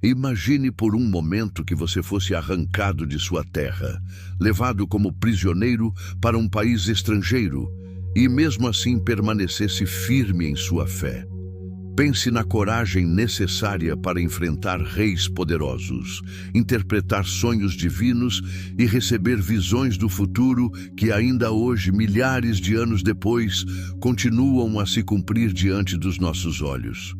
Imagine por um momento que você fosse arrancado de sua terra, levado como prisioneiro para um país estrangeiro e mesmo assim permanecesse firme em sua fé. Pense na coragem necessária para enfrentar reis poderosos, interpretar sonhos divinos e receber visões do futuro que ainda hoje, milhares de anos depois, continuam a se cumprir diante dos nossos olhos.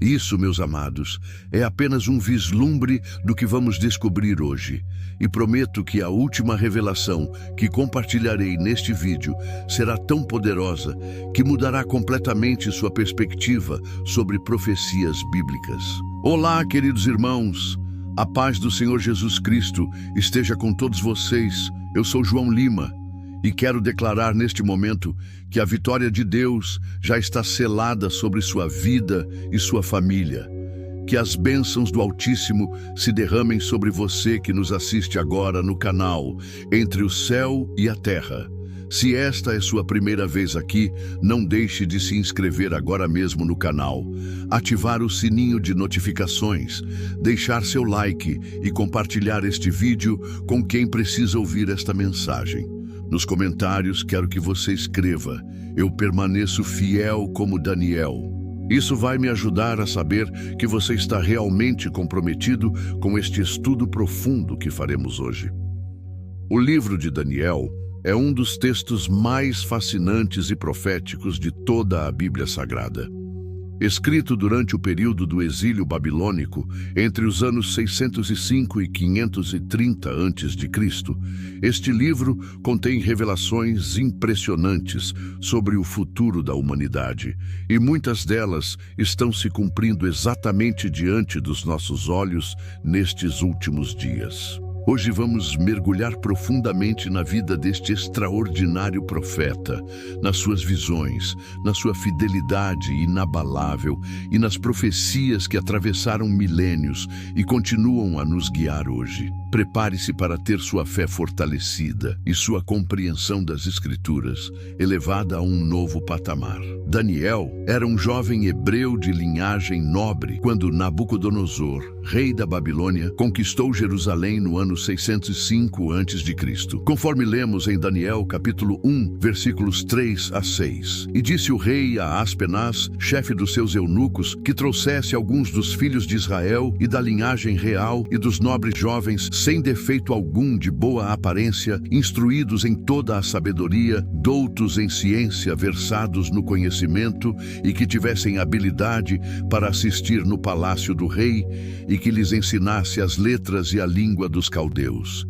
Isso, meus amados, é apenas um vislumbre do que vamos descobrir hoje. E prometo que a última revelação que compartilharei neste vídeo será tão poderosa que mudará completamente sua perspectiva sobre profecias bíblicas. Olá, queridos irmãos! A paz do Senhor Jesus Cristo esteja com todos vocês. Eu sou João Lima. E quero declarar neste momento que a vitória de Deus já está selada sobre sua vida e sua família. Que as bênçãos do Altíssimo se derramem sobre você que nos assiste agora no canal Entre o Céu e a Terra. Se esta é sua primeira vez aqui, não deixe de se inscrever agora mesmo no canal, ativar o sininho de notificações, deixar seu like e compartilhar este vídeo com quem precisa ouvir esta mensagem. Nos comentários, quero que você escreva: eu permaneço fiel como Daniel. Isso vai me ajudar a saber que você está realmente comprometido com este estudo profundo que faremos hoje. O livro de Daniel é um dos textos mais fascinantes e proféticos de toda a Bíblia Sagrada. Escrito durante o período do exílio babilônico, entre os anos 605 e 530 a.C., este livro contém revelações impressionantes sobre o futuro da humanidade, e muitas delas estão se cumprindo exatamente diante dos nossos olhos nestes últimos dias. Hoje vamos mergulhar profundamente na vida deste extraordinário profeta, nas suas visões, na sua fidelidade inabalável e nas profecias que atravessaram milênios e continuam a nos guiar hoje. Prepare-se para ter sua fé fortalecida e sua compreensão das Escrituras elevada a um novo patamar. Daniel era um jovem hebreu de linhagem nobre quando Nabucodonosor, rei da Babilônia, conquistou Jerusalém no ano 605 a.C. Conforme lemos em Daniel capítulo 1, versículos 3 a 6. E disse o rei a Aspenaz, chefe dos seus eunucos, que trouxesse alguns dos filhos de Israel e da linhagem real e dos nobres jovens, sem defeito algum, de boa aparência, instruídos em toda a sabedoria, doutos em ciência, versados no conhecimento e que tivessem habilidade para assistir no palácio do rei e que lhes ensinasse as letras e a língua dos caldeus.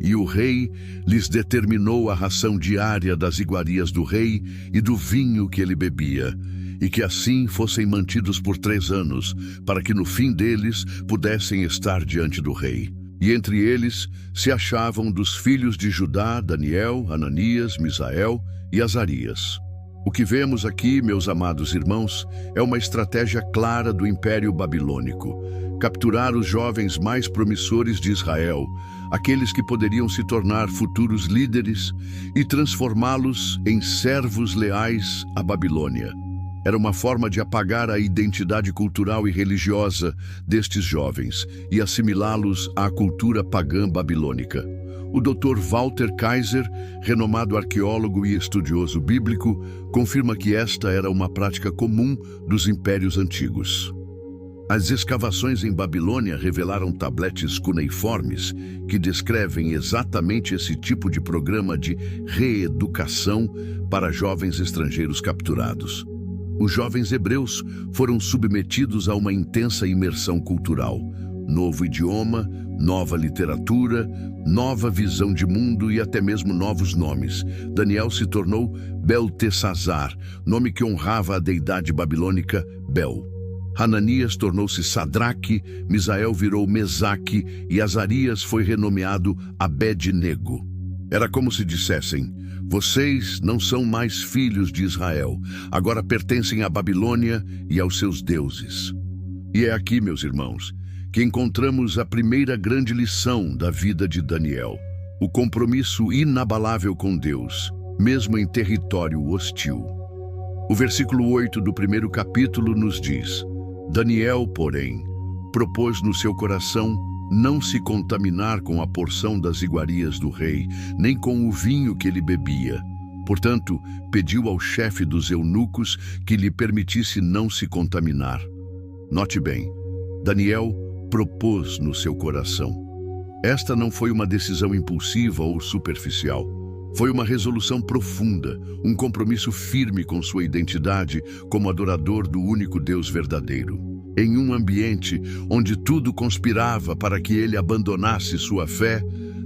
E o rei lhes determinou a ração diária das iguarias do rei e do vinho que ele bebia, e que assim fossem mantidos por 3 anos, para que no fim deles pudessem estar diante do rei. E entre eles se achavam dos filhos de Judá, Daniel, Ananias, Misael e Azarias. O que vemos aqui, meus amados irmãos, é uma estratégia clara do Império Babilônico: capturar os jovens mais promissores de Israel, aqueles que poderiam se tornar futuros líderes, e transformá-los em servos leais à Babilônia. Era uma forma de apagar a identidade cultural e religiosa destes jovens e assimilá-los à cultura pagã babilônica. O Dr. Walter Kaiser, renomado arqueólogo e estudioso bíblico, confirma que esta era uma prática comum dos impérios antigos. As escavações em Babilônia revelaram tabletes cuneiformes que descrevem exatamente esse tipo de programa de reeducação para jovens estrangeiros capturados. Os jovens hebreus foram submetidos a uma intensa imersão cultural: novo idioma, nova literatura, nova visão de mundo e até mesmo novos nomes. Daniel se tornou Beltesazar, nome que honrava a deidade babilônica Bel. Hananias tornou-se Sadraque, Misael virou Mesaque e Azarias foi renomeado Abed-nego. Era como se dissessem: vocês não são mais filhos de Israel, agora pertencem à Babilônia e aos seus deuses. E é aqui, meus irmãos, que encontramos a primeira grande lição da vida de Daniel: o compromisso inabalável com Deus, mesmo em território hostil. O versículo 8 do primeiro capítulo nos diz: Daniel, porém, propôs no seu coração não se contaminar com a porção das iguarias do rei, nem com o vinho que ele bebia. Portanto, pediu ao chefe dos eunucos que lhe permitisse não se contaminar. Note bem, Daniel propôs no seu coração. Esta não foi uma decisão impulsiva ou superficial. Foi uma resolução profunda, um compromisso firme com sua identidade como adorador do único Deus verdadeiro. Em um ambiente onde tudo conspirava para que ele abandonasse sua fé,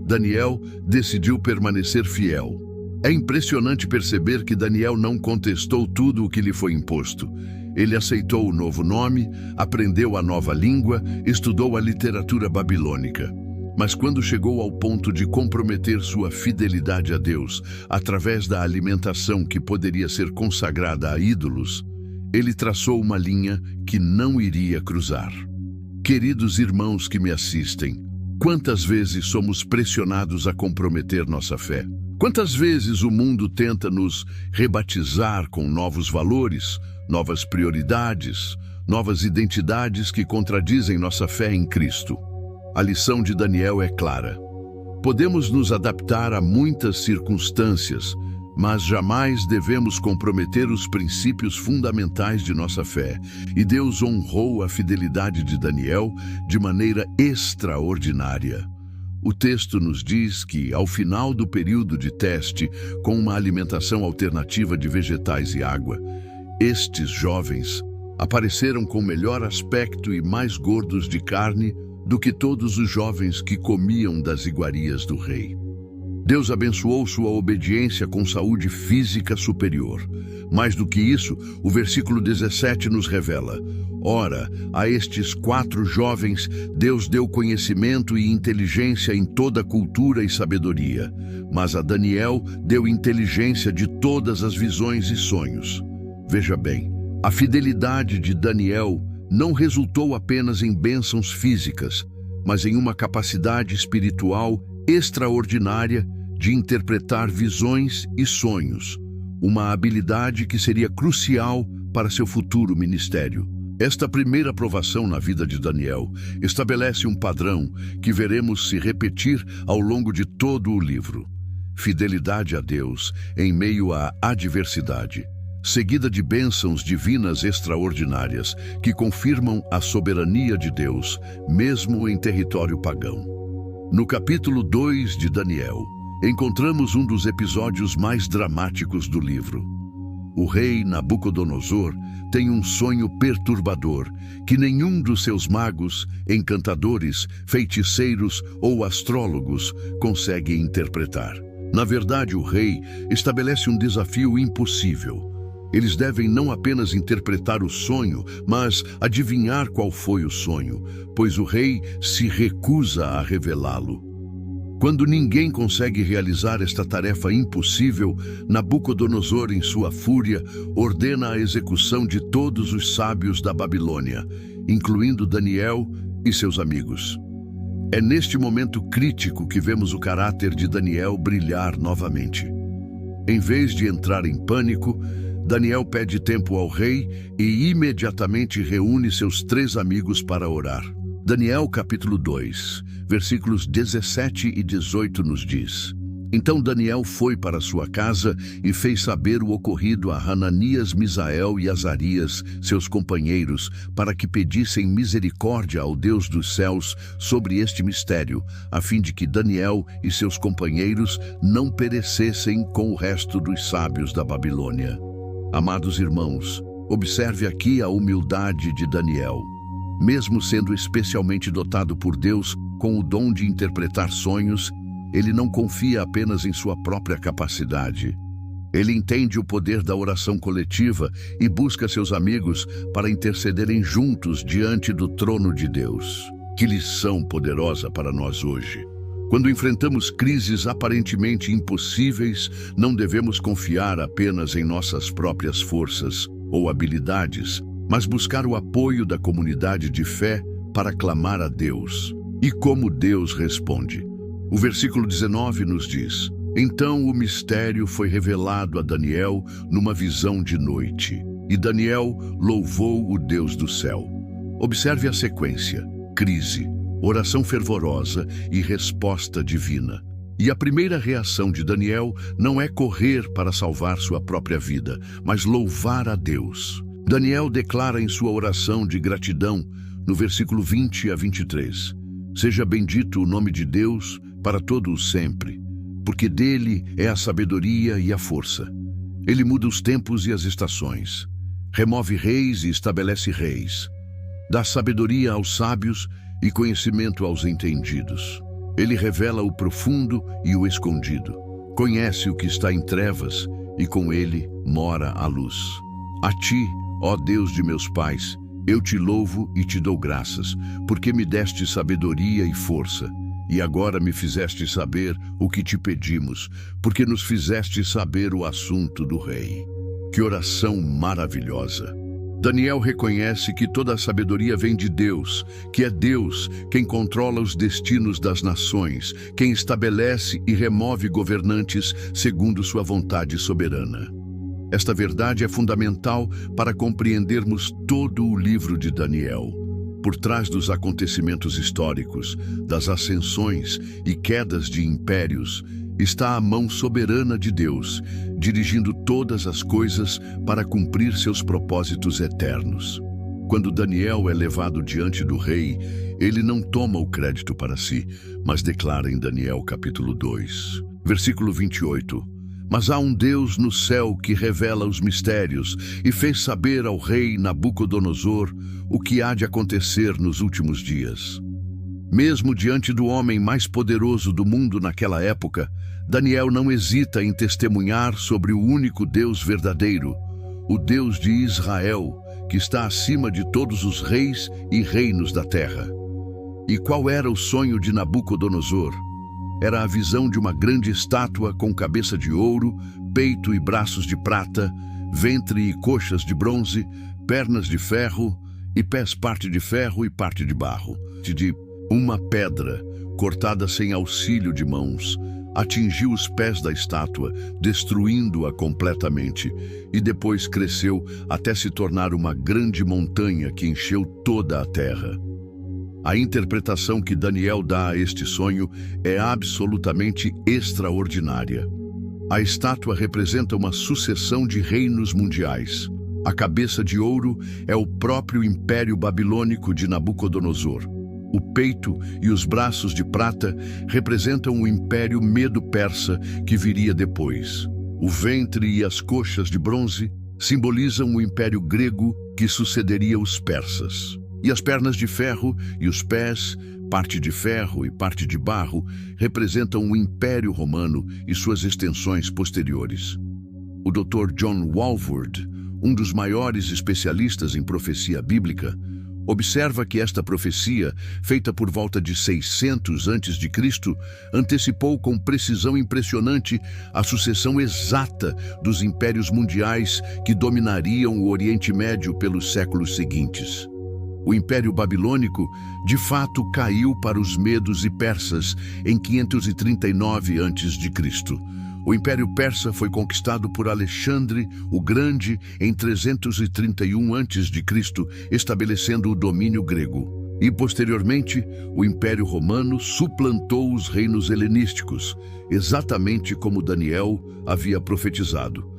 Daniel decidiu permanecer fiel. É impressionante perceber que Daniel não contestou tudo o que lhe foi imposto. Ele aceitou o novo nome, aprendeu a nova língua, estudou a literatura babilônica. Mas quando chegou ao ponto de comprometer sua fidelidade a Deus através da alimentação que poderia ser consagrada a ídolos, ele traçou uma linha que não iria cruzar. Queridos irmãos que me assistem, quantas vezes somos pressionados a comprometer nossa fé? Quantas vezes o mundo tenta nos rebatizar com novos valores, novas prioridades, novas identidades que contradizem nossa fé em Cristo? A lição de Daniel é clara. Podemos nos adaptar a muitas circunstâncias, mas jamais devemos comprometer os princípios fundamentais de nossa fé. E Deus honrou a fidelidade de Daniel de maneira extraordinária. O texto nos diz que, ao final do período de teste, com uma alimentação alternativa de vegetais e água, estes jovens apareceram com melhor aspecto e mais gordos de carne do que todos os jovens que comiam das iguarias do rei. Deus abençoou sua obediência com saúde física superior. Mais do que isso, o versículo 17 nos revela: ora, a estes 4 jovens Deus deu conhecimento e inteligência em toda cultura e sabedoria, mas a Daniel deu inteligência de todas as visões e sonhos. Veja bem, a fidelidade de Daniel não resultou apenas em bênçãos físicas, mas em uma capacidade espiritual extraordinária de interpretar visões e sonhos, uma habilidade que seria crucial para seu futuro ministério. Esta primeira aprovação na vida de Daniel estabelece um padrão que veremos se repetir ao longo de todo o livro. Fidelidade a Deus em meio à adversidade, seguida de bênçãos divinas extraordinárias que confirmam a soberania de Deus, mesmo em território pagão. No capítulo 2 de Daniel, encontramos um dos episódios mais dramáticos do livro. O rei Nabucodonosor tem um sonho perturbador que nenhum dos seus magos, encantadores, feiticeiros ou astrólogos consegue interpretar. Na verdade, o rei estabelece um desafio impossível. Eles devem não apenas interpretar o sonho, mas adivinhar qual foi o sonho, pois o rei se recusa a revelá-lo. Quando ninguém consegue realizar esta tarefa impossível, Nabucodonosor, em sua fúria, ordena a execução de todos os sábios da Babilônia, incluindo Daniel e seus amigos. É neste momento crítico que vemos o caráter de Daniel brilhar novamente. Em vez de entrar em pânico, Daniel pede tempo ao rei e imediatamente reúne seus 3 amigos para orar. Daniel capítulo 2, versículos 17 e 18 nos diz: Então Daniel foi para sua casa e fez saber o ocorrido a Hananias, Misael e Azarias, seus companheiros, para que pedissem misericórdia ao Deus dos céus sobre este mistério, a fim de que Daniel e seus companheiros não perecessem com o resto dos sábios da Babilônia. Amados irmãos, observe aqui a humildade de Daniel. Mesmo sendo especialmente dotado por Deus com o dom de interpretar sonhos, ele não confia apenas em sua própria capacidade. Ele entende o poder da oração coletiva e busca seus amigos para intercederem juntos diante do trono de Deus. Que lição poderosa para nós hoje! Quando enfrentamos crises aparentemente impossíveis, não devemos confiar apenas em nossas próprias forças ou habilidades, mas buscar o apoio da comunidade de fé para clamar a Deus. E como Deus responde? O versículo 19 nos diz: Então o mistério foi revelado a Daniel numa visão de noite, e Daniel louvou o Deus do céu. Observe a sequência: crise, oração fervorosa e resposta divina. E a primeira reação de Daniel não é correr para salvar sua própria vida, mas louvar a Deus. Daniel declara em sua oração de gratidão, no versículo 20 a 23, seja bendito o nome de Deus para todo o sempre, porque dele é a sabedoria e a força. Ele muda os tempos e as estações, remove reis e estabelece reis, dá sabedoria aos sábios e conhecimento aos entendidos. Ele revela o profundo e o escondido, conhece o que está em trevas e com ele mora a luz. A ti, ó Deus de meus pais, eu te louvo e te dou graças, porque me deste sabedoria e força, e agora me fizeste saber o que te pedimos, porque nos fizeste saber o assunto do rei. Que oração maravilhosa! Daniel reconhece que toda a sabedoria vem de Deus, que é Deus quem controla os destinos das nações, quem estabelece e remove governantes segundo sua vontade soberana. Esta verdade é fundamental para compreendermos todo o livro de Daniel. Por trás dos acontecimentos históricos, das ascensões e quedas de impérios, está a mão soberana de Deus, dirigindo todas as coisas para cumprir seus propósitos eternos. Quando Daniel é levado diante do rei, ele não toma o crédito para si, mas declara em Daniel capítulo 2, versículo 28, mas há um Deus no céu que revela os mistérios e fez saber ao rei Nabucodonosor o que há de acontecer nos últimos dias. Mesmo diante do homem mais poderoso do mundo naquela época, Daniel não hesita em testemunhar sobre o único Deus verdadeiro, o Deus de Israel, que está acima de todos os reis e reinos da terra. E qual era o sonho de Nabucodonosor? Era a visão de uma grande estátua com cabeça de ouro, peito e braços de prata, ventre e coxas de bronze, pernas de ferro e pés parte de ferro e parte de barro. De uma pedra, cortada sem auxílio de mãos, atingiu os pés da estátua, destruindo-a completamente, e depois cresceu até se tornar uma grande montanha que encheu toda a terra. A interpretação que Daniel dá a este sonho é absolutamente extraordinária. A estátua representa uma sucessão de reinos mundiais. A cabeça de ouro é o próprio Império Babilônico de Nabucodonosor. O peito e os braços de prata representam o Império Medo-Persa que viria depois. O ventre e as coxas de bronze simbolizam o Império Grego que sucederia os persas. E as pernas de ferro e os pés, parte de ferro e parte de barro, representam o Império Romano e suas extensões posteriores. O Dr. John Walvoord, um dos maiores especialistas em profecia bíblica, observa que esta profecia, feita por volta de 600 a.C., antecipou com precisão impressionante a sucessão exata dos impérios mundiais que dominariam o Oriente Médio pelos séculos seguintes. O Império Babilônico, de fato, caiu para os medos e persas em 539 a.C. O Império Persa foi conquistado por Alexandre o Grande em 331 a.C., estabelecendo o domínio grego. E, posteriormente, o Império Romano suplantou os reinos helenísticos, exatamente como Daniel havia profetizado.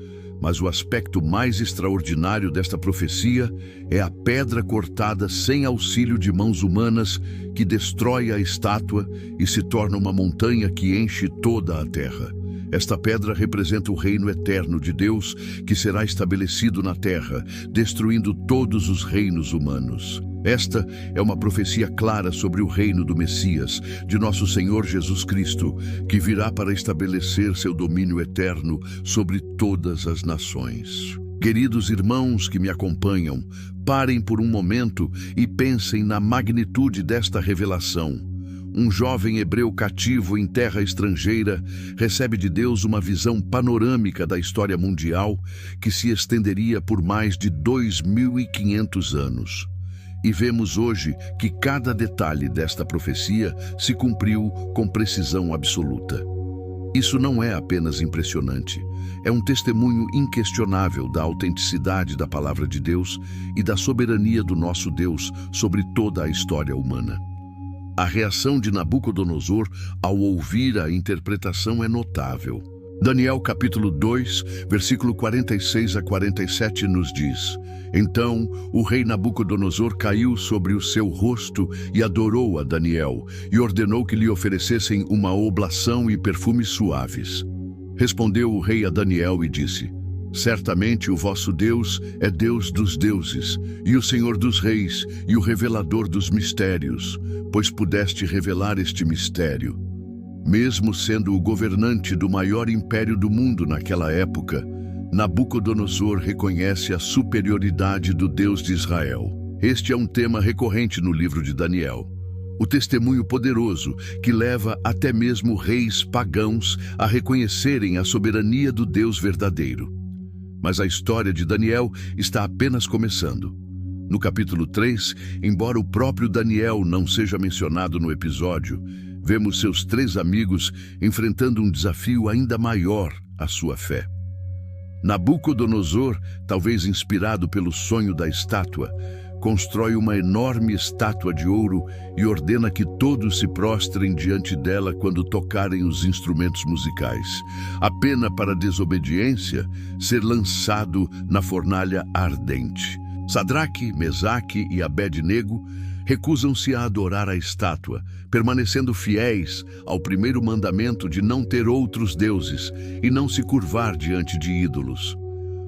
Mas o aspecto mais extraordinário desta profecia é a pedra cortada sem auxílio de mãos humanas que destrói a estátua e se torna uma montanha que enche toda a terra. Esta pedra representa o reino eterno de Deus que será estabelecido na terra, destruindo todos os reinos humanos. Esta é uma profecia clara sobre o reino do Messias, de nosso Senhor Jesus Cristo, que virá para estabelecer seu domínio eterno sobre todas as nações. Queridos irmãos que me acompanham, parem por um momento e pensem na magnitude desta revelação. Um jovem hebreu cativo em terra estrangeira recebe de Deus uma visão panorâmica da história mundial que se estenderia por mais de 2.500 anos. E vemos hoje que cada detalhe desta profecia se cumpriu com precisão absoluta. Isso não é apenas impressionante, é um testemunho inquestionável da autenticidade da palavra de Deus e da soberania do nosso Deus sobre toda a história humana. A reação de Nabucodonosor ao ouvir a interpretação é notável. Daniel capítulo 2, versículo 46 a 47 nos diz: Então o rei Nabucodonosor caiu sobre o seu rosto e adorou a Daniel, e ordenou que lhe oferecessem uma oblação e perfumes suaves. Respondeu o rei a Daniel e disse: Certamente o vosso Deus é Deus dos deuses, e o Senhor dos reis, e o revelador dos mistérios, pois pudeste revelar este mistério. Mesmo sendo o governante do maior império do mundo naquela época, Nabucodonosor reconhece a superioridade do Deus de Israel. Este é um tema recorrente no livro de Daniel. O testemunho poderoso que leva até mesmo reis pagãos a reconhecerem a soberania do Deus verdadeiro. Mas a história de Daniel está apenas começando. No capítulo 3, embora o próprio Daniel não seja mencionado no episódio, vemos seus 3 amigos enfrentando um desafio ainda maior à sua fé. Nabucodonosor, talvez inspirado pelo sonho da estátua, constrói uma enorme estátua de ouro e ordena que todos se prostrem diante dela quando tocarem os instrumentos musicais, a pena para desobediência ser lançado na fornalha ardente. Sadraque, Mesaque e Abed-nego recusam-se a adorar a estátua, permanecendo fiéis ao primeiro mandamento de não ter outros deuses e não se curvar diante de ídolos.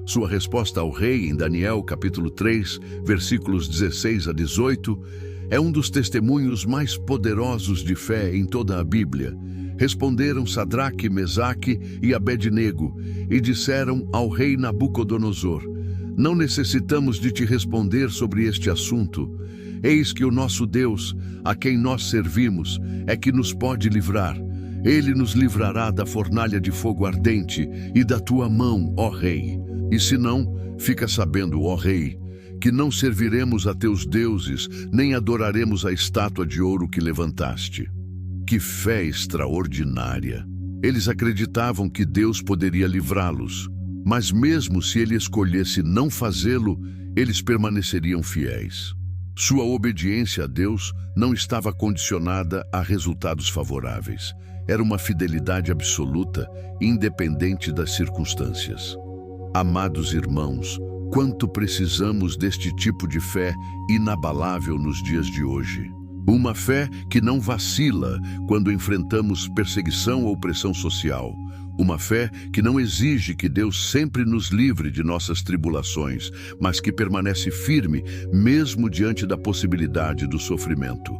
Sua resposta ao rei em Daniel capítulo 3, versículos 16 a 18, é um dos testemunhos mais poderosos de fé em toda a Bíblia. Responderam Sadraque, Mesaque e Abed-nego e disseram ao rei Nabucodonosor: Não necessitamos de te responder sobre este assunto. Eis que o nosso Deus, a quem nós servimos, é que nos pode livrar. Ele nos livrará da fornalha de fogo ardente e da tua mão, ó rei. E se não, fica sabendo, ó rei, que não serviremos a teus deuses, nem adoraremos a estátua de ouro que levantaste. Que fé extraordinária! Eles acreditavam que Deus poderia livrá-los, mas mesmo se ele escolhesse não fazê-lo, eles permaneceriam fiéis. Sua obediência a Deus não estava condicionada a resultados favoráveis. Era uma fidelidade absoluta, independente das circunstâncias. Amados irmãos, quanto precisamos deste tipo de fé inabalável nos dias de hoje. Uma fé que não vacila quando enfrentamos perseguição ou pressão social. Uma fé que não exige que Deus sempre nos livre de nossas tribulações, mas que permanece firme mesmo diante da possibilidade do sofrimento.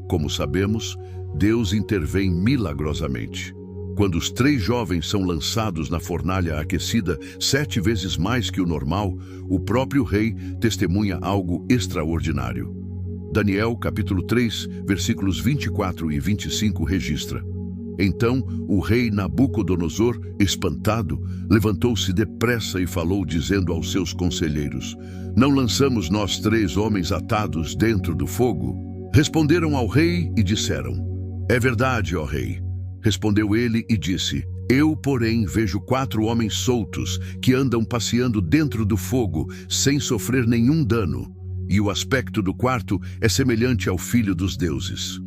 Como sabemos, Deus intervém milagrosamente. Quando os 3 jovens são lançados na fornalha aquecida 7 vezes mais que o normal, o próprio rei testemunha algo extraordinário. Daniel, capítulo 3, versículos 24 e 25 registra: Então o rei Nabucodonosor, espantado, levantou-se depressa e falou, dizendo aos seus conselheiros: Não lançamos nós 3 homens atados dentro do fogo? Responderam ao rei e disseram: É verdade, ó rei. Respondeu ele e disse: Eu, porém, vejo 4 homens soltos que andam passeando dentro do fogo sem sofrer nenhum dano, e o aspecto do quarto é semelhante ao Filho dos Deuses.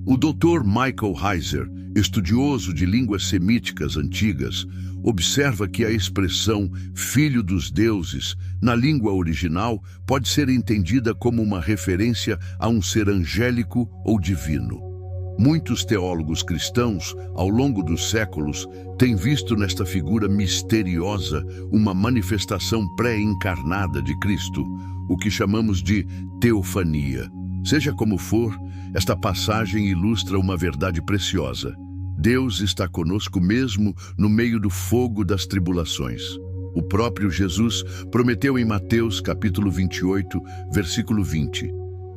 O Dr. Michael Heiser, estudioso de línguas semíticas antigas, observa que a expressão Filho dos Deuses, na língua original, pode ser entendida como uma referência a um ser angélico ou divino. Muitos teólogos cristãos, ao longo dos séculos, têm visto nesta figura misteriosa uma manifestação pré-encarnada de Cristo, o que chamamos de teofania. Seja como for, esta passagem ilustra uma verdade preciosa. Deus está conosco mesmo no meio do fogo das tribulações. O próprio Jesus prometeu em Mateus capítulo 28, versículo 20: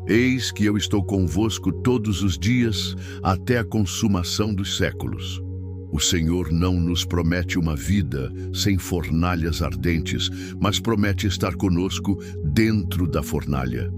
Eis que eu estou convosco todos os dias até a consumação dos séculos. O Senhor não nos promete uma vida sem fornalhas ardentes, mas promete estar conosco dentro da fornalha.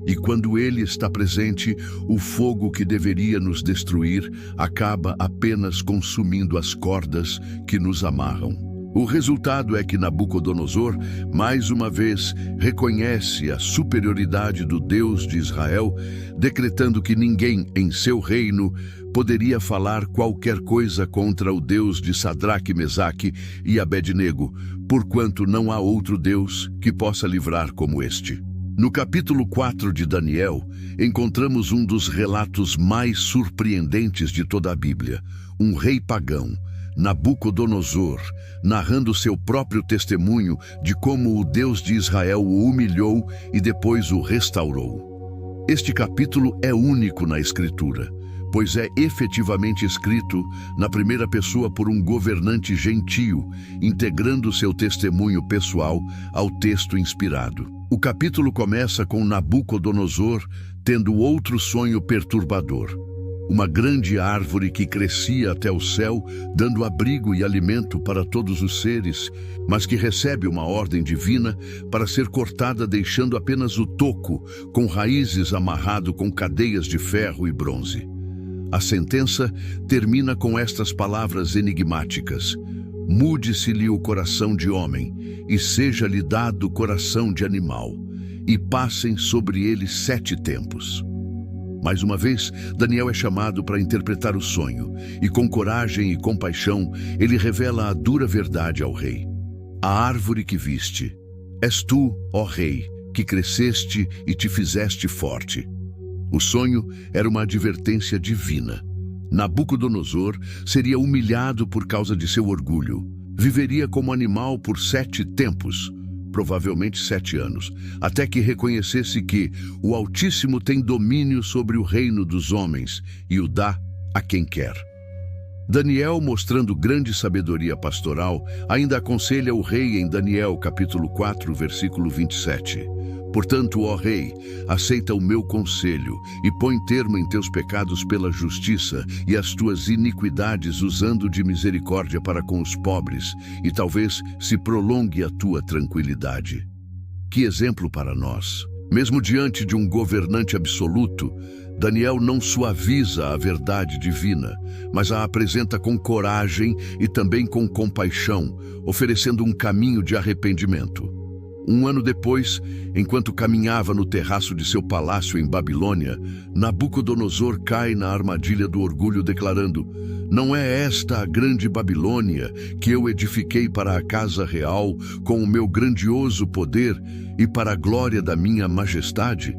E quando ele está presente, o fogo que deveria nos destruir acaba apenas consumindo as cordas que nos amarram. O resultado é que Nabucodonosor, mais uma vez, reconhece a superioridade do Deus de Israel, decretando que ninguém em seu reino poderia falar qualquer coisa contra o Deus de Sadraque, Mesaque e Abednego, porquanto não há outro Deus que possa livrar como este. No capítulo 4 de Daniel, encontramos um dos relatos mais surpreendentes de toda a Bíblia, um rei pagão, Nabucodonosor, narrando seu próprio testemunho de como o Deus de Israel o humilhou e depois o restaurou. Este capítulo é único na Escritura, pois é efetivamente escrito na primeira pessoa por um governante gentio, integrando seu testemunho pessoal ao texto inspirado. O capítulo começa com Nabucodonosor tendo outro sonho perturbador. Uma grande árvore que crescia até o céu, dando abrigo e alimento para todos os seres, mas que recebe uma ordem divina para ser cortada, deixando apenas o toco, com raízes amarrado com cadeias de ferro e bronze. A sentença termina com estas palavras enigmáticas: mude-se-lhe o coração de homem, e seja-lhe dado o coração de animal, e passem sobre ele 7 tempos. Mais uma vez, Daniel é chamado para interpretar o sonho, e com coragem e compaixão, ele revela a dura verdade ao rei. A árvore que viste, és tu, ó rei, que cresceste e te fizeste forte. O sonho era uma advertência divina. Nabucodonosor seria humilhado por causa de seu orgulho. Viveria como animal por 7 tempos, provavelmente 7 anos, até que reconhecesse que o Altíssimo tem domínio sobre o reino dos homens e o dá a quem quer. Daniel, mostrando grande sabedoria pastoral, ainda aconselha o rei em Daniel capítulo 4, versículo 27. Portanto, ó rei, aceita o meu conselho e põe termo em teus pecados pela justiça e as tuas iniquidades usando de misericórdia para com os pobres, e talvez se prolongue a tua tranquilidade. Que exemplo para nós! Mesmo diante de um governante absoluto, Daniel não suaviza a verdade divina, mas a apresenta com coragem e também com compaixão, oferecendo um caminho de arrependimento. Um ano depois, enquanto caminhava no terraço de seu palácio em Babilônia, Nabucodonosor cai na armadilha do orgulho, declarando: não é esta a grande Babilônia que eu edifiquei para a casa real com o meu grandioso poder e para a glória da minha majestade?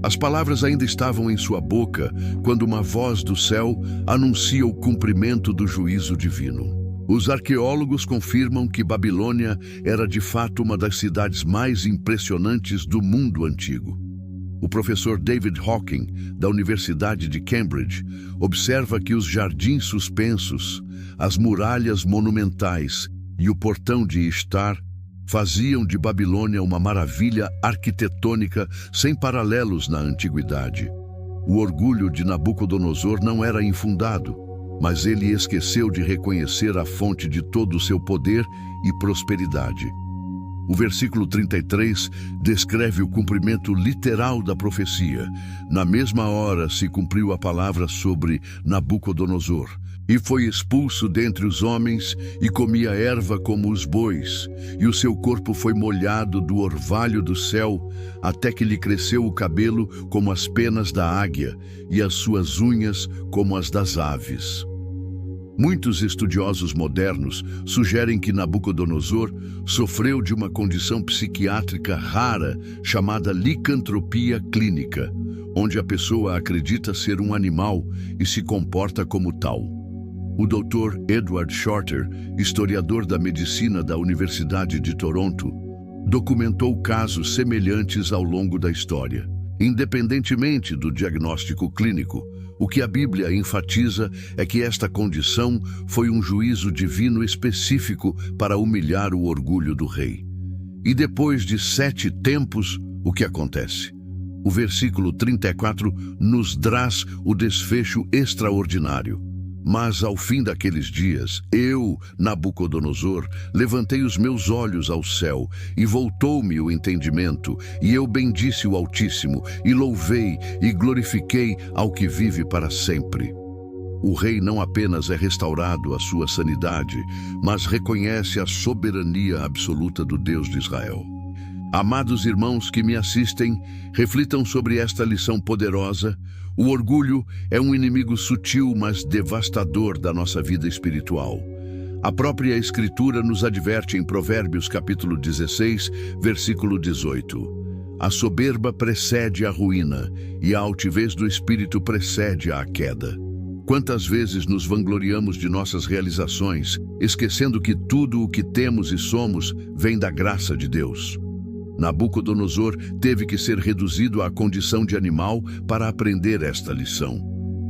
As palavras ainda estavam em sua boca quando uma voz do céu anuncia o cumprimento do juízo divino. Os arqueólogos confirmam que Babilônia era de fato uma das cidades mais impressionantes do mundo antigo. O professor David Hawking, da Universidade de Cambridge, observa que os jardins suspensos, as muralhas monumentais e o portão de Ishtar faziam de Babilônia uma maravilha arquitetônica sem paralelos na antiguidade. O orgulho de Nabucodonosor não era infundado, mas ele esqueceu de reconhecer a fonte de todo o seu poder e prosperidade. O versículo 33 descreve o cumprimento literal da profecia. Na mesma hora se cumpriu a palavra sobre Nabucodonosor, e foi expulso dentre os homens e comia erva como os bois, e o seu corpo foi molhado do orvalho do céu, até que lhe cresceu o cabelo como as penas da águia, e as suas unhas como as das aves. Muitos estudiosos modernos sugerem que Nabucodonosor sofreu de uma condição psiquiátrica rara chamada licantropia clínica, onde a pessoa acredita ser um animal e se comporta como tal. O Dr. Edward Shorter, historiador da medicina da Universidade de Toronto, documentou casos semelhantes ao longo da história. Independentemente do diagnóstico clínico, o que a Bíblia enfatiza é que esta condição foi um juízo divino específico para humilhar o orgulho do rei. E depois de 7 tempos, o que acontece? O versículo 34 nos traz o desfecho extraordinário. Mas ao fim daqueles dias, eu, Nabucodonosor, levantei os meus olhos ao céu, e voltou-me o entendimento, e eu bendisse o Altíssimo, e louvei e glorifiquei ao que vive para sempre. O rei não apenas é restaurado à sua sanidade, mas reconhece a soberania absoluta do Deus de Israel. Amados irmãos que me assistem, reflitam sobre esta lição poderosa. O orgulho é um inimigo sutil, mas devastador da nossa vida espiritual. A própria Escritura nos adverte em Provérbios capítulo 16, versículo 18. A soberba precede a ruína, e a altivez do espírito precede a queda. Quantas vezes nos vangloriamos de nossas realizações, esquecendo que tudo o que temos e somos vem da graça de Deus. Nabucodonosor teve que ser reduzido à condição de animal para aprender esta lição.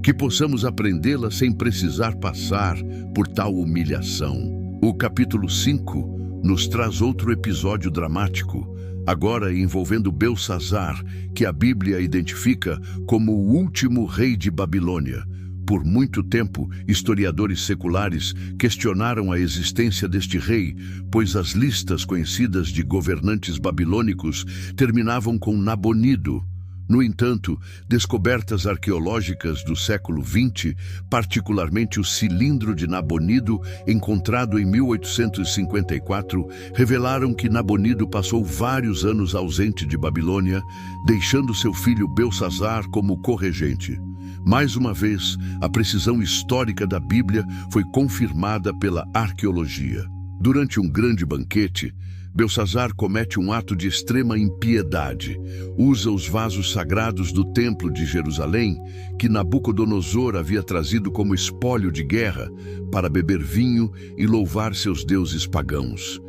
Que possamos aprendê-la sem precisar passar por tal humilhação. O capítulo 5 nos traz outro episódio dramático, agora envolvendo Belsassar, que a Bíblia identifica como o último rei de Babilônia. Por muito tempo, historiadores seculares questionaram a existência deste rei, pois as listas conhecidas de governantes babilônicos terminavam com Nabonido. No entanto, descobertas arqueológicas do século XX, particularmente o cilindro de Nabonido, encontrado em 1854, revelaram que Nabonido passou vários anos ausente de Babilônia, deixando seu filho Belsassar como corregente. Mais uma vez, a precisão histórica da Bíblia foi confirmada pela arqueologia. Durante um grande banquete, Belsassar comete um ato de extrema impiedade. Usa os vasos sagrados do Templo de Jerusalém, que Nabucodonosor havia trazido como espólio de guerra, para beber vinho e louvar seus deuses pagãos.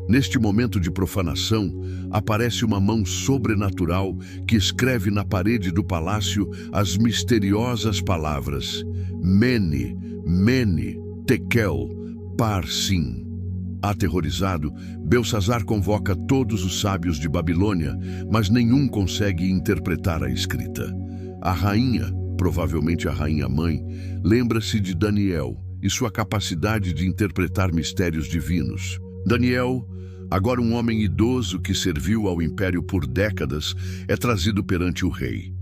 Neste momento de profanação, aparece uma mão sobrenatural que escreve na parede do palácio as misteriosas palavras Mene, Mene, Tekel, Parsim. Aterrorizado, Belsassar convoca todos os sábios de Babilônia, mas nenhum consegue interpretar a escrita. A rainha, provavelmente a rainha-mãe, lembra-se de Daniel e sua capacidade de interpretar mistérios divinos. Daniel, agora um homem idoso que serviu ao império por décadas, é trazido perante o rei.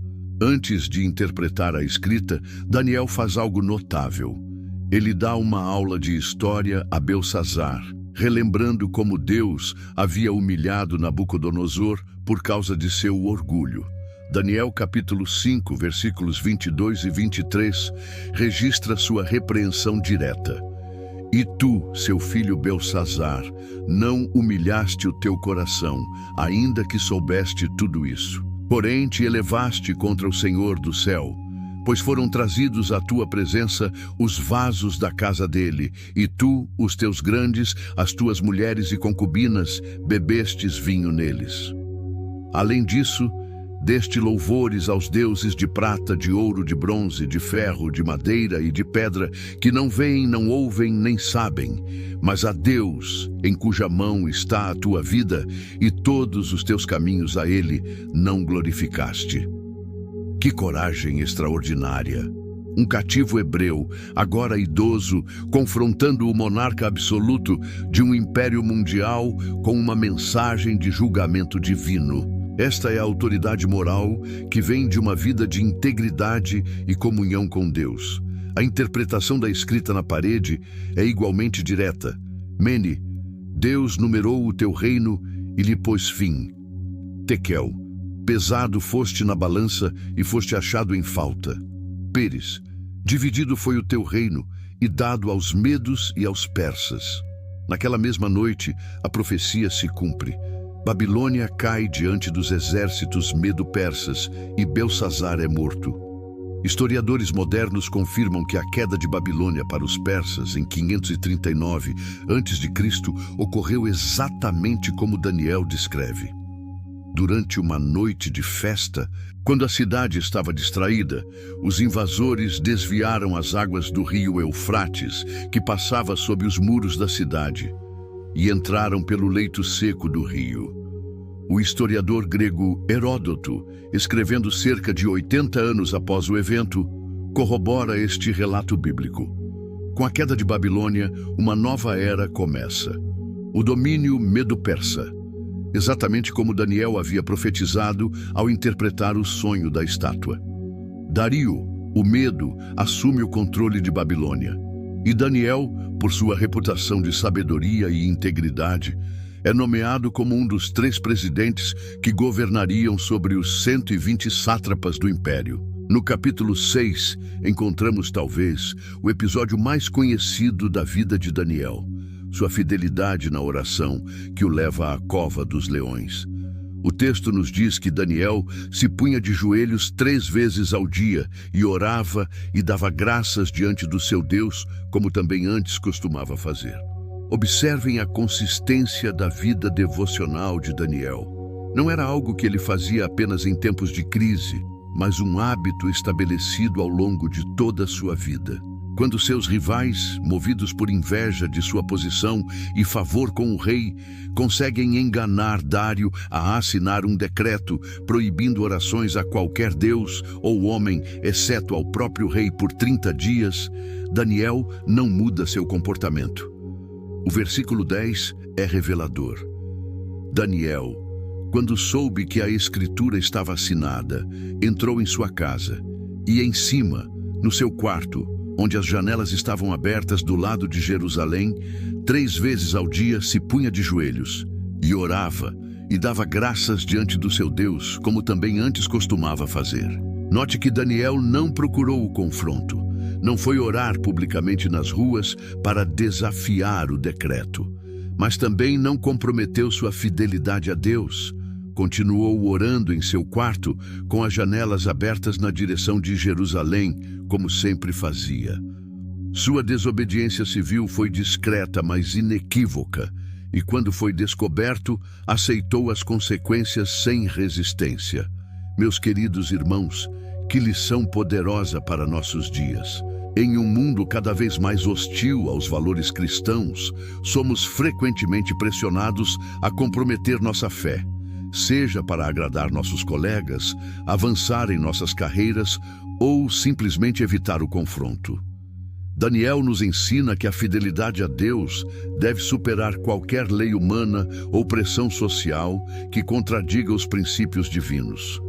Antes de interpretar a escrita, Daniel faz algo notável. Ele dá uma aula de história a Belsassar, relembrando como Deus havia humilhado Nabucodonosor por causa de seu orgulho. Daniel capítulo 5, versículos 22 e 23, registra sua repreensão direta. E tu, seu filho Belsassar, não humilhaste o teu coração, ainda que soubeste tudo isso. Porém te elevaste contra o Senhor do céu, pois foram trazidos à tua presença os vasos da casa dele, e tu, os teus grandes, as tuas mulheres e concubinas, bebestes vinho neles. Além disso, deste louvores aos deuses de prata, de ouro, de bronze, de ferro, de madeira e de pedra, que não veem, não ouvem, nem sabem, mas a Deus, em cuja mão está a tua vida, e todos os teus caminhos a ele não glorificaste. Que coragem extraordinária! Um cativo hebreu, agora idoso, confrontando o monarca absoluto de um império mundial com uma mensagem de julgamento divino. Esta é a autoridade moral que vem de uma vida de integridade e comunhão com Deus. A interpretação da escrita na parede é igualmente direta. Mene, Deus numerou o teu reino e lhe pôs fim. Tekel, pesado foste na balança e foste achado em falta. Pérez, dividido foi o teu reino e dado aos medos e aos persas. Naquela mesma noite, a profecia se cumpre. Babilônia cai diante dos exércitos medo-persas e Belsassar é morto. Historiadores modernos confirmam que a queda de Babilônia para os persas em 539 a.C. ocorreu exatamente como Daniel descreve. Durante uma noite de festa, quando a cidade estava distraída, os invasores desviaram as águas do rio Eufrates, que passava sob os muros da cidade, e entraram pelo leito seco do rio. O historiador grego Heródoto, escrevendo cerca de 80 anos após o evento, corrobora este relato bíblico. Com a queda de Babilônia, uma nova era começa. O domínio medo-persa. Exatamente como Daniel havia profetizado ao interpretar o sonho da estátua. Dario, o medo, assume o controle de Babilônia. E Daniel, por sua reputação de sabedoria e integridade, é nomeado como um dos 3 presidentes que governariam sobre os 120 sátrapas do império. No capítulo 6, encontramos talvez o episódio mais conhecido da vida de Daniel, sua fidelidade na oração que o leva à cova dos leões. O texto nos diz que Daniel se punha de joelhos 3 vezes ao dia e orava e dava graças diante do seu Deus, como também antes costumava fazer. Observem a consistência da vida devocional de Daniel. Não era algo que ele fazia apenas em tempos de crise, mas um hábito estabelecido ao longo de toda a sua vida. Quando seus rivais, movidos por inveja de sua posição e favor com o rei, conseguem enganar Dário a assinar um decreto proibindo orações a qualquer deus ou homem, exceto ao próprio rei por 30 dias, Daniel não muda seu comportamento. O versículo 10 é revelador. Daniel, quando soube que a escritura estava assinada, entrou em sua casa e em cima, no seu quarto, onde as janelas estavam abertas do lado de Jerusalém, 3 vezes ao dia se punha de joelhos e orava e dava graças diante do seu Deus, como também antes costumava fazer. Note que Daniel não procurou o confronto, não foi orar publicamente nas ruas para desafiar o decreto, mas também não comprometeu sua fidelidade a Deus. Continuou orando em seu quarto, com as janelas abertas na direção de Jerusalém, como sempre fazia. Sua desobediência civil foi discreta, mas inequívoca, e quando foi descoberto, aceitou as consequências sem resistência. Meus queridos irmãos, que lição poderosa para nossos dias. Em um mundo cada vez mais hostil aos valores cristãos, somos frequentemente pressionados a comprometer nossa fé, seja para agradar nossos colegas, avançar em nossas carreiras ou simplesmente evitar o confronto. Daniel nos ensina que a fidelidade a Deus deve superar qualquer lei humana ou pressão social que contradiga os princípios divinos.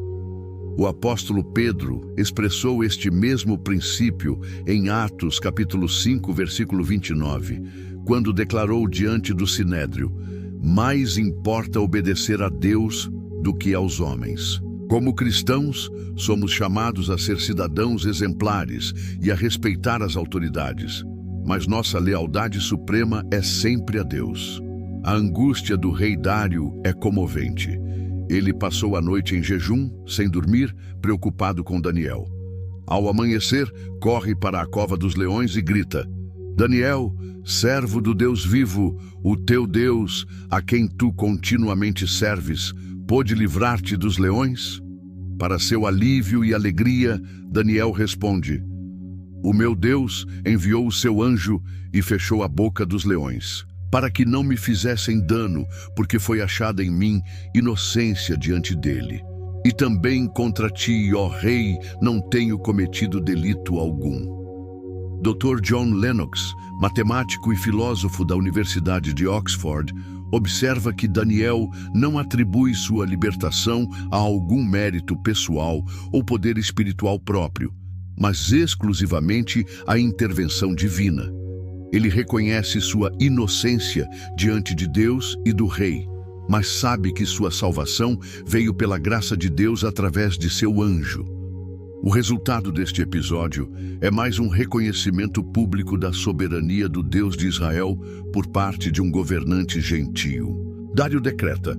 O apóstolo Pedro expressou este mesmo princípio em Atos capítulo 5, versículo 29, quando declarou diante do Sinédrio: mais importa obedecer a Deus do que aos homens. Como cristãos, somos chamados a ser cidadãos exemplares e a respeitar as autoridades, mas nossa lealdade suprema é sempre a Deus. A angústia do rei Dário é comovente. Ele passou a noite em jejum, sem dormir, preocupado com Daniel. Ao amanhecer, corre para a cova dos leões e grita: Daniel, servo do Deus vivo, o teu Deus, a quem tu continuamente serves, pôde livrar-te dos leões? Para seu alívio e alegria, Daniel responde: o meu Deus enviou o seu anjo e fechou a boca dos leões, para que não me fizessem dano, porque foi achada em mim inocência diante dele. E também contra ti, ó rei, não tenho cometido delito algum. Dr. John Lennox, matemático e filósofo da Universidade de Oxford, observa que Daniel não atribui sua libertação a algum mérito pessoal ou poder espiritual próprio, mas exclusivamente à intervenção divina. Ele reconhece sua inocência diante de Deus e do rei, mas sabe que sua salvação veio pela graça de Deus através de seu anjo. O resultado deste episódio é mais um reconhecimento público da soberania do Deus de Israel por parte de um governante gentio. Dário decreta: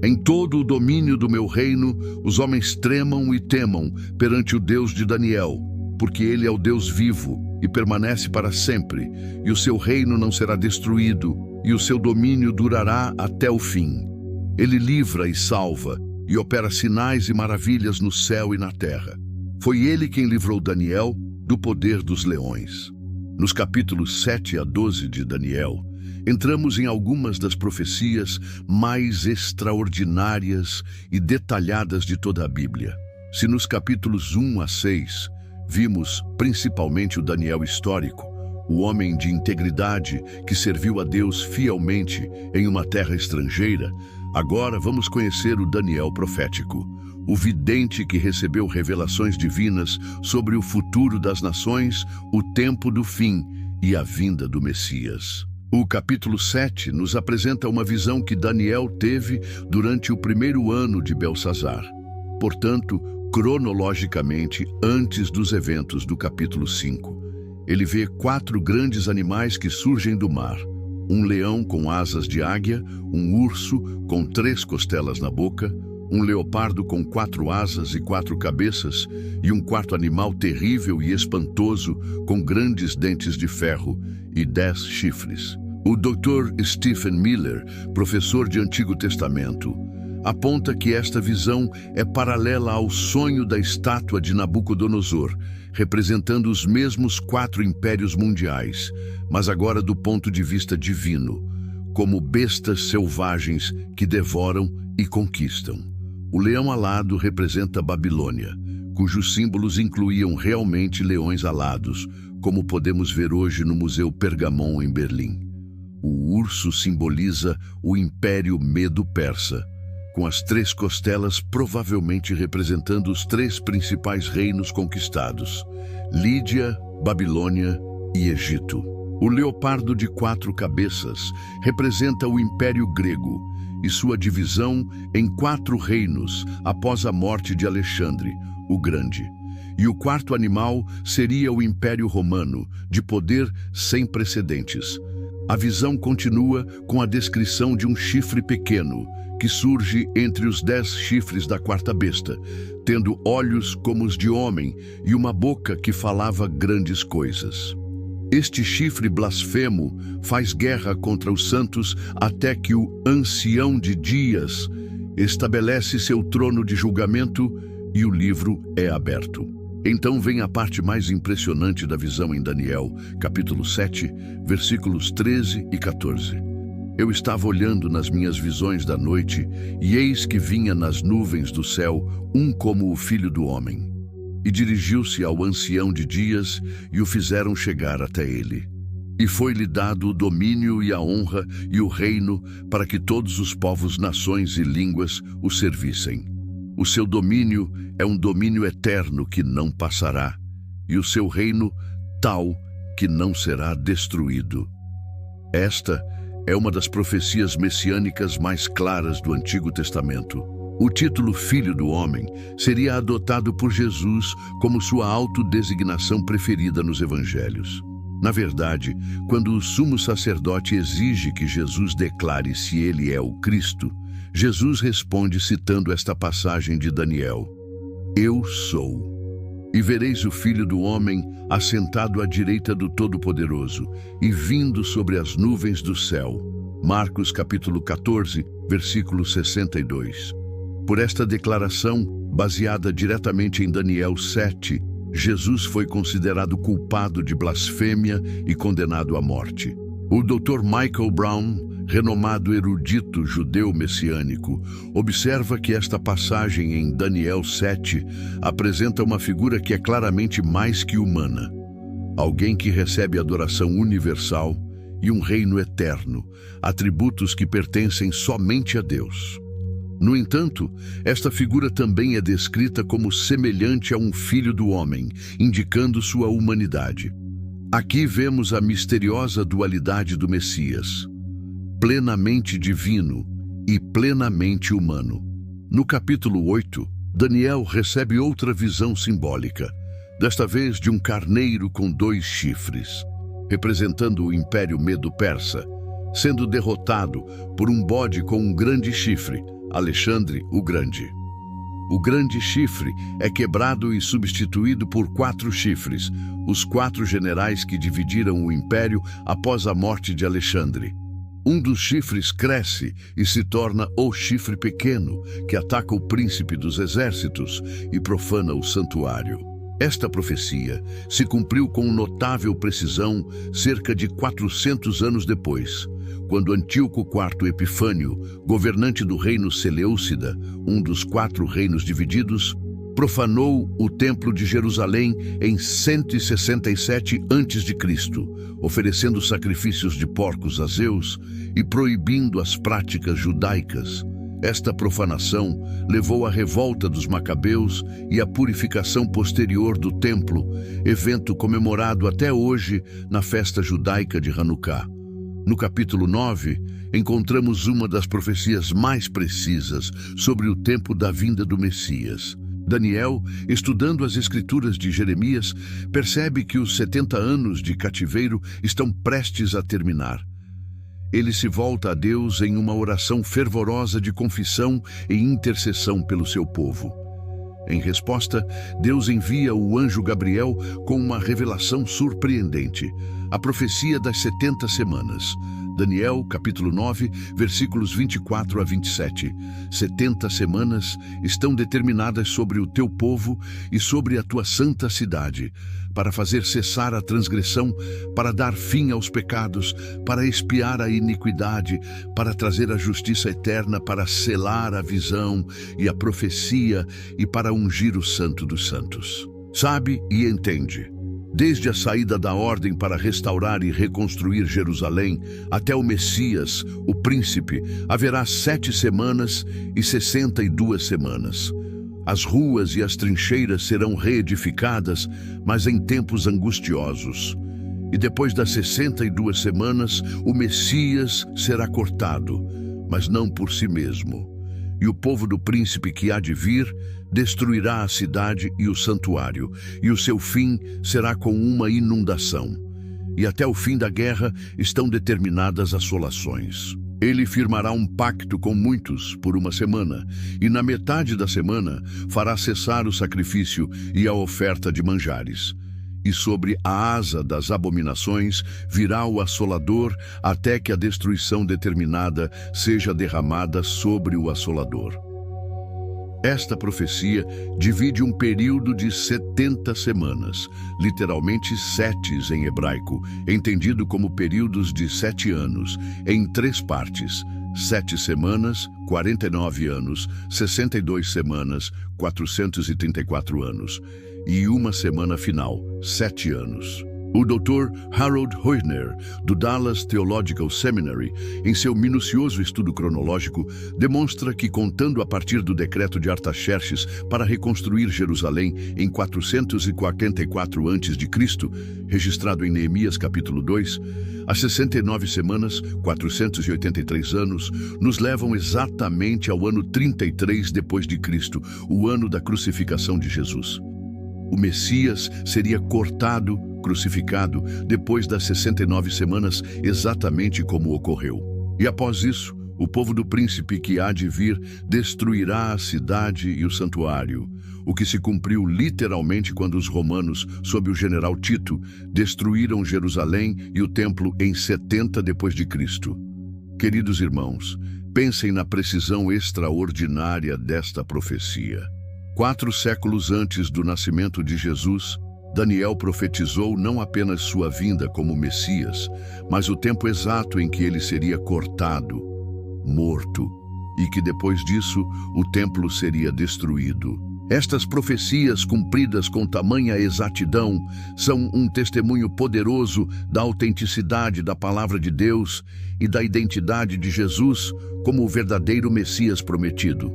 em todo o domínio do meu reino, os homens tremam e temam perante o Deus de Daniel, porque ele é o Deus vivo e permanece para sempre, e o seu reino não será destruído, e o seu domínio durará até o fim. Ele livra e salva, e opera sinais e maravilhas no céu e na terra. Foi ele quem livrou Daniel do poder dos leões. Nos capítulos 7 a 12 de Daniel, entramos em algumas das profecias mais extraordinárias e detalhadas de toda a Bíblia. Se nos capítulos 1 a 6 vimos principalmente o Daniel histórico, o homem de integridade que serviu a Deus fielmente em uma terra estrangeira, agora vamos conhecer o Daniel profético, o vidente que recebeu revelações divinas sobre o futuro das nações, o tempo do fim e a vinda do Messias. O capítulo 7 nos apresenta uma visão que Daniel teve durante o primeiro ano de Belsazar, portanto, cronologicamente antes dos eventos do capítulo 5. Ele vê 4 grandes animais que surgem do mar: um leão com asas de águia, um urso com 3 costelas na boca, um leopardo com 4 asas e 4 cabeças, e um quarto animal terrível e espantoso com grandes dentes de ferro e 10 chifres. O Dr. Stephen Miller, professor de Antigo Testamento, aponta que esta visão é paralela ao sonho da estátua de Nabucodonosor, representando os mesmos 4 impérios mundiais, mas agora do ponto de vista divino, como bestas selvagens que devoram e conquistam. O leão alado representa Babilônia, cujos símbolos incluíam realmente leões alados, como podemos ver hoje no Museu Pergamon em Berlim. O urso simboliza o Império Medo-Persa, com as 3 costelas provavelmente representando os 3 principais reinos conquistados: Lídia, Babilônia e Egito. O leopardo de 4 cabeças representa o Império Grego e sua divisão em 4 reinos após a morte de Alexandre, o Grande. E o quarto animal seria o Império Romano, de poder sem precedentes. A visão continua com a descrição de um chifre pequeno, que surge entre os 10 chifres da quarta besta, tendo olhos como os de homem e uma boca que falava grandes coisas. Este chifre blasfemo faz guerra contra os santos até que o Ancião de Dias estabelece seu trono de julgamento e o livro é aberto. Então vem a parte mais impressionante da visão em Daniel, capítulo 7, versículos 13 e 14. Eu estava olhando nas minhas visões da noite, e eis que vinha nas nuvens do céu um como o Filho do Homem. E dirigiu-se ao Ancião de Dias, e o fizeram chegar até ele. E foi-lhe dado o domínio e a honra e o reino para que todos os povos, nações e línguas o servissem. O seu domínio é um domínio eterno que não passará, e o seu reino tal que não será destruído. Esta é uma das profecias messiânicas mais claras do Antigo Testamento. O título Filho do Homem seria adotado por Jesus como sua autodesignação preferida nos Evangelhos. Na verdade, quando o sumo sacerdote exige que Jesus declare se ele é o Cristo, Jesus responde citando esta passagem de Daniel: Eu sou. E vereis o Filho do Homem assentado à direita do Todo-Poderoso e vindo sobre as nuvens do céu. Marcos capítulo 14, versículo 62. Por esta declaração, baseada diretamente em Daniel 7, Jesus foi considerado culpado de blasfêmia e condenado à morte. O Dr. Michael Brown, renomado erudito judeu messiânico, observa que esta passagem em Daniel 7 apresenta uma figura que é claramente mais que humana. Alguém que recebe adoração universal e um reino eterno, atributos que pertencem somente a Deus. No entanto, esta figura também é descrita como semelhante a um filho do homem, indicando sua humanidade. Aqui vemos a misteriosa dualidade do Messias, plenamente divino e plenamente humano. No capítulo 8, Daniel recebe outra visão simbólica, desta vez de um carneiro com 2 chifres, representando o Império Medo-Persa, sendo derrotado por um bode com um grande chifre, Alexandre o Grande. O grande chifre é quebrado e substituído por 4 chifres, os 4 generais que dividiram o império após a morte de Alexandre. Um dos chifres cresce e se torna o chifre pequeno, que ataca o príncipe dos exércitos e profana o santuário. Esta profecia se cumpriu com notável precisão cerca de 400 anos depois, quando Antíoco IV Epifânio, governante do reino Seleucida, um dos 4 reinos divididos, profanou o Templo de Jerusalém em 167 a.C., oferecendo sacrifícios de porcos a Zeus e proibindo as práticas judaicas. Esta profanação levou à revolta dos Macabeus e à purificação posterior do templo, evento comemorado até hoje na festa judaica de Hanukkah. No capítulo 9, encontramos uma das profecias mais precisas sobre o tempo da vinda do Messias. Daniel, estudando as escrituras de Jeremias, percebe que os 70 anos de cativeiro estão prestes a terminar. Ele se volta a Deus em uma oração fervorosa de confissão e intercessão pelo seu povo. Em resposta, Deus envia o anjo Gabriel com uma revelação surpreendente, a profecia das 70 semanas. Daniel, capítulo 9, versículos 24 a 27. 70 semanas estão determinadas sobre o teu povo e sobre a tua santa cidade, para fazer cessar a transgressão, para dar fim aos pecados, para expiar a iniquidade, para trazer a justiça eterna, para selar a visão e a profecia e para ungir o Santo dos Santos. Sabe e entende. Desde a saída da ordem para restaurar e reconstruir Jerusalém até o Messias, o príncipe, haverá 7 semanas e 62 semanas. As ruas e as trincheiras serão reedificadas, mas em tempos angustiosos. E depois das 62 semanas, o Messias será cortado, mas não por si mesmo. E o povo do príncipe que há de vir destruirá a cidade e o santuário, e o seu fim será com uma inundação. E até o fim da guerra estão determinadas assolações. Ele firmará um pacto com muitos por uma semana, e na metade da semana fará cessar o sacrifício e a oferta de manjares. E sobre a asa das abominações virá o assolador, até que a destruição determinada seja derramada sobre o assolador. Esta profecia divide um período de 70 semanas, literalmente setes em hebraico, entendido como períodos de 7 anos, em 3 partes: 7 semanas, 49 anos, 62 semanas, 434 anos, e uma semana final, 7 anos. O Dr. Harold Hoyner, do Dallas Theological Seminary, em seu minucioso estudo cronológico, demonstra que, contando a partir do decreto de Artaxerxes para reconstruir Jerusalém em 444 a.C., registrado em Neemias capítulo 2, as 69 semanas, 483 anos, nos levam exatamente ao ano 33 depois de Cristo, o ano da crucificação de Jesus. O Messias seria cortado, crucificado, depois das 69 semanas, exatamente como ocorreu. E após isso, o povo do príncipe que há de vir destruirá a cidade e o santuário, o que se cumpriu literalmente quando os romanos, sob o general Tito, destruíram Jerusalém e o templo em 70 depois de Cristo. Queridos irmãos, pensem na precisão extraordinária desta profecia. 4 séculos antes do nascimento de Jesus, Daniel profetizou não apenas sua vinda como Messias, mas o tempo exato em que ele seria cortado, morto, e que depois disso o templo seria destruído. Estas profecias, cumpridas com tamanha exatidão, são um testemunho poderoso da autenticidade da palavra de Deus e da identidade de Jesus como o verdadeiro Messias prometido.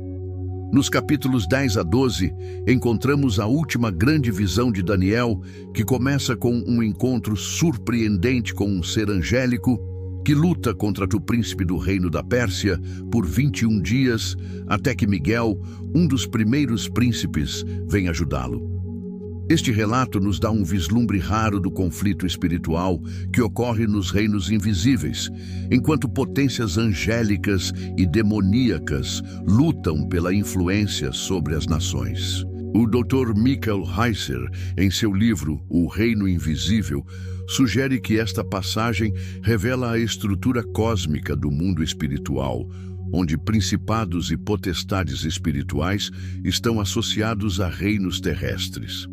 Nos capítulos 10 a 12, encontramos a última grande visão de Daniel, que começa com um encontro surpreendente com um ser angélico que luta contra o príncipe do reino da Pérsia por 21 dias, até que Miguel, um dos primeiros príncipes, vem ajudá-lo. Este relato nos dá um vislumbre raro do conflito espiritual que ocorre nos reinos invisíveis, enquanto potências angélicas e demoníacas lutam pela influência sobre as nações. O Dr. Michael Heiser, em seu livro O Reino Invisível, sugere que esta passagem revela a estrutura cósmica do mundo espiritual, onde principados e potestades espirituais estão associados a reinos terrestres.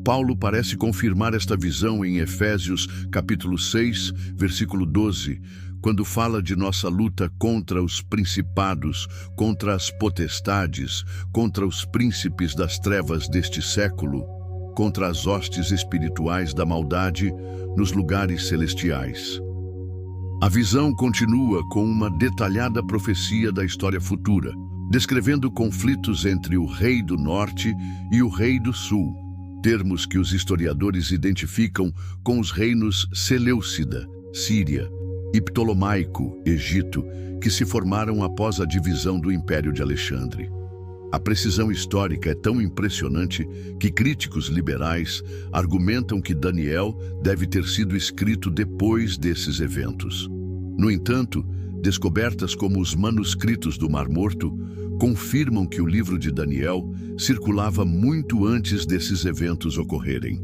Paulo parece confirmar esta visão em Efésios capítulo 6, versículo 12, quando fala de nossa luta contra os principados, contra as potestades, contra os príncipes das trevas deste século, contra as hostes espirituais da maldade nos lugares celestiais. A visão continua com uma detalhada profecia da história futura, descrevendo conflitos entre o rei do norte e o rei do sul, termos que os historiadores identificam com os reinos Seleucida, Síria, e Ptolomaico, Egito, que se formaram após a divisão do Império de Alexandre. A precisão histórica é tão impressionante que críticos liberais argumentam que Daniel deve ter sido escrito depois desses eventos. No entanto, descobertas como os manuscritos do Mar Morto confirmam que o livro de Daniel circulava muito antes desses eventos ocorrerem.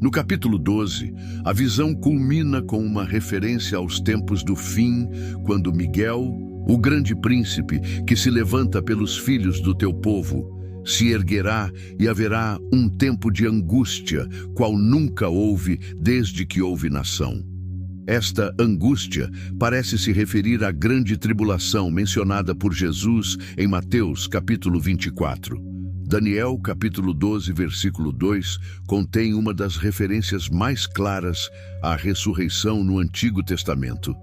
No capítulo 12, a visão culmina com uma referência aos tempos do fim, quando Miguel, o grande príncipe que se levanta pelos filhos do teu povo, se erguerá e haverá um tempo de angústia, qual nunca houve desde que houve nação. Esta angústia parece se referir à grande tribulação mencionada por Jesus em Mateus, capítulo 24. Daniel, capítulo 12, versículo 2, contém uma das referências mais claras à ressurreição no Antigo Testamento.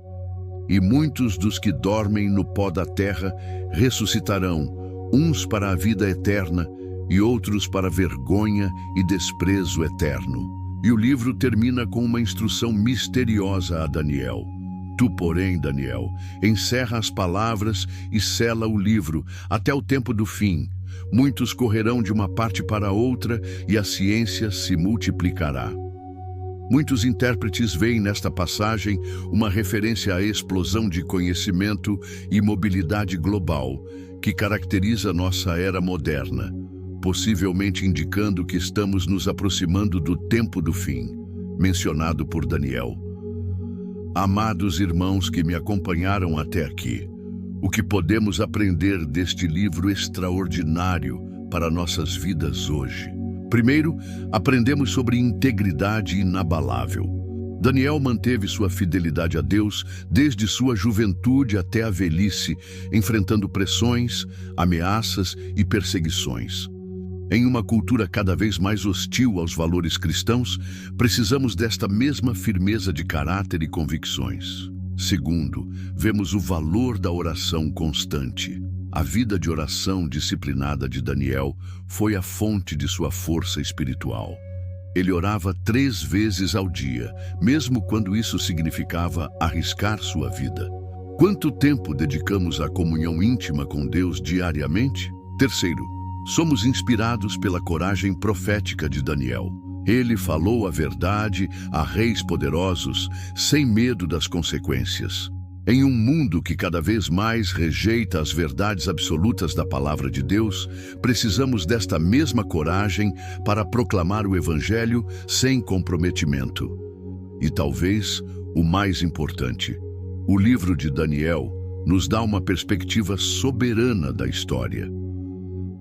E muitos dos que dormem no pó da terra ressuscitarão, uns para a vida eterna e outros para vergonha e desprezo eterno. E o livro termina com uma instrução misteriosa a Daniel. Tu, porém, Daniel, encerra as palavras e sela o livro até o tempo do fim. Muitos correrão de uma parte para outra e a ciência se multiplicará. Muitos intérpretes veem nesta passagem uma referência à explosão de conhecimento e mobilidade global que caracteriza nossa era moderna, possivelmente indicando que estamos nos aproximando do tempo do fim, mencionado por Daniel. Amados irmãos que me acompanharam até aqui, o que podemos aprender deste livro extraordinário para nossas vidas hoje? Primeiro, aprendemos sobre integridade inabalável. Daniel manteve sua fidelidade a Deus desde sua juventude até a velhice, enfrentando pressões, ameaças e perseguições. Em uma cultura cada vez mais hostil aos valores cristãos, precisamos desta mesma firmeza de caráter e convicções. Segundo, vemos o valor da oração constante. A vida de oração disciplinada de Daniel foi a fonte de sua força espiritual. Ele orava 3 vezes ao dia, mesmo quando isso significava arriscar sua vida. Quanto tempo dedicamos à comunhão íntima com Deus diariamente? Terceiro, somos inspirados pela coragem profética de Daniel. Ele falou a verdade a reis poderosos, sem medo das consequências. Em um mundo que cada vez mais rejeita as verdades absolutas da palavra de Deus, precisamos desta mesma coragem para proclamar o Evangelho sem comprometimento. E talvez o mais importante, o livro de Daniel nos dá uma perspectiva soberana da história.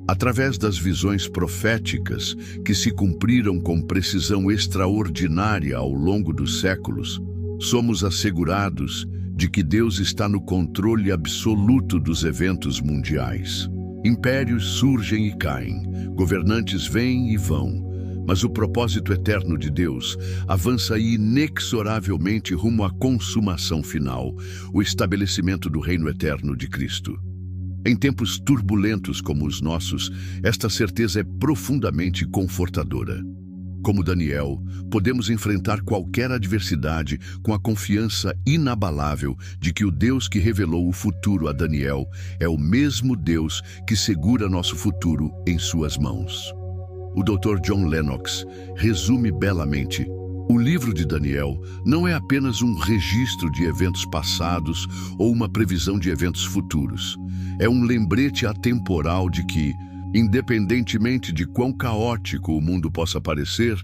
Através das visões proféticas que se cumpriram com precisão extraordinária ao longo dos séculos, somos assegurados de que Deus está no controle absoluto dos eventos mundiais. Impérios surgem e caem, governantes vêm e vão, mas o propósito eterno de Deus avança inexoravelmente rumo à consumação final, o estabelecimento do reino eterno de Cristo. Em tempos turbulentos como os nossos, esta certeza é profundamente confortadora. Como Daniel, podemos enfrentar qualquer adversidade com a confiança inabalável de que o Deus que revelou o futuro a Daniel é o mesmo Deus que segura nosso futuro em suas mãos. O Dr. John Lennox resume belamente: o livro de Daniel não é apenas um registro de eventos passados ou uma previsão de eventos futuros. É um lembrete atemporal de que, independentemente de quão caótico o mundo possa parecer,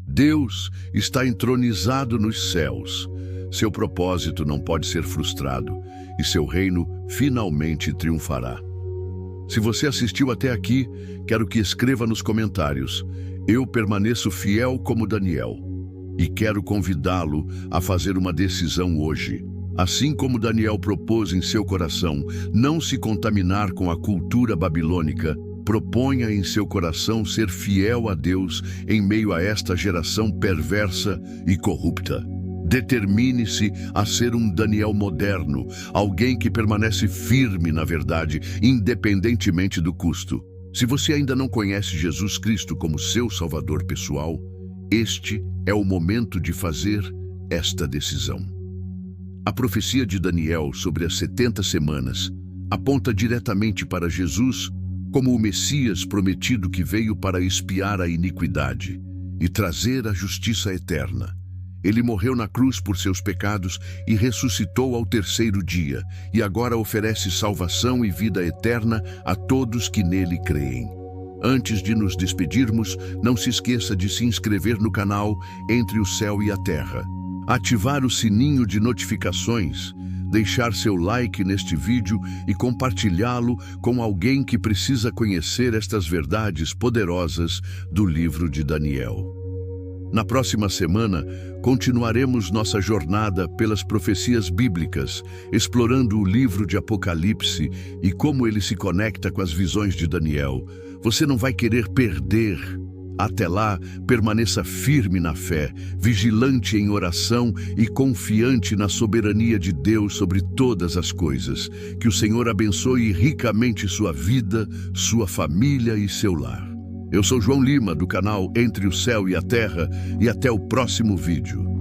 Deus está entronizado nos céus. Seu propósito não pode ser frustrado e seu reino finalmente triunfará. Se você assistiu até aqui, quero que escreva nos comentários: eu permaneço fiel como Daniel. E quero convidá-lo a fazer uma decisão hoje. Assim como Daniel propôs em seu coração não se contaminar com a cultura babilônica, proponha em seu coração ser fiel a Deus em meio a esta geração perversa e corrupta. Determine-se a ser um Daniel moderno, alguém que permanece firme na verdade, independentemente do custo. Se você ainda não conhece Jesus Cristo como seu Salvador pessoal, este é o momento de fazer esta decisão. A profecia de Daniel sobre as 70 semanas aponta diretamente para Jesus como o Messias prometido que veio para expiar a iniquidade e trazer a justiça eterna. Ele morreu na cruz por seus pecados e ressuscitou ao terceiro dia, e agora oferece salvação e vida eterna a todos que nele creem. Antes de nos despedirmos, não se esqueça de se inscrever no canal Entre o Céu e a Terra, ativar o sininho de notificações, deixar seu like neste vídeo e compartilhá-lo com alguém que precisa conhecer estas verdades poderosas do livro de Daniel. Na próxima semana, continuaremos nossa jornada pelas profecias bíblicas, explorando o livro de Apocalipse e como ele se conecta com as visões de Daniel. Você não vai querer perder. Até lá, permaneça firme na fé, vigilante em oração e confiante na soberania de Deus sobre todas as coisas. Que o Senhor abençoe ricamente sua vida, sua família e seu lar. Eu sou João Lima, do canal Entre o Céu e a Terra, e até o próximo vídeo.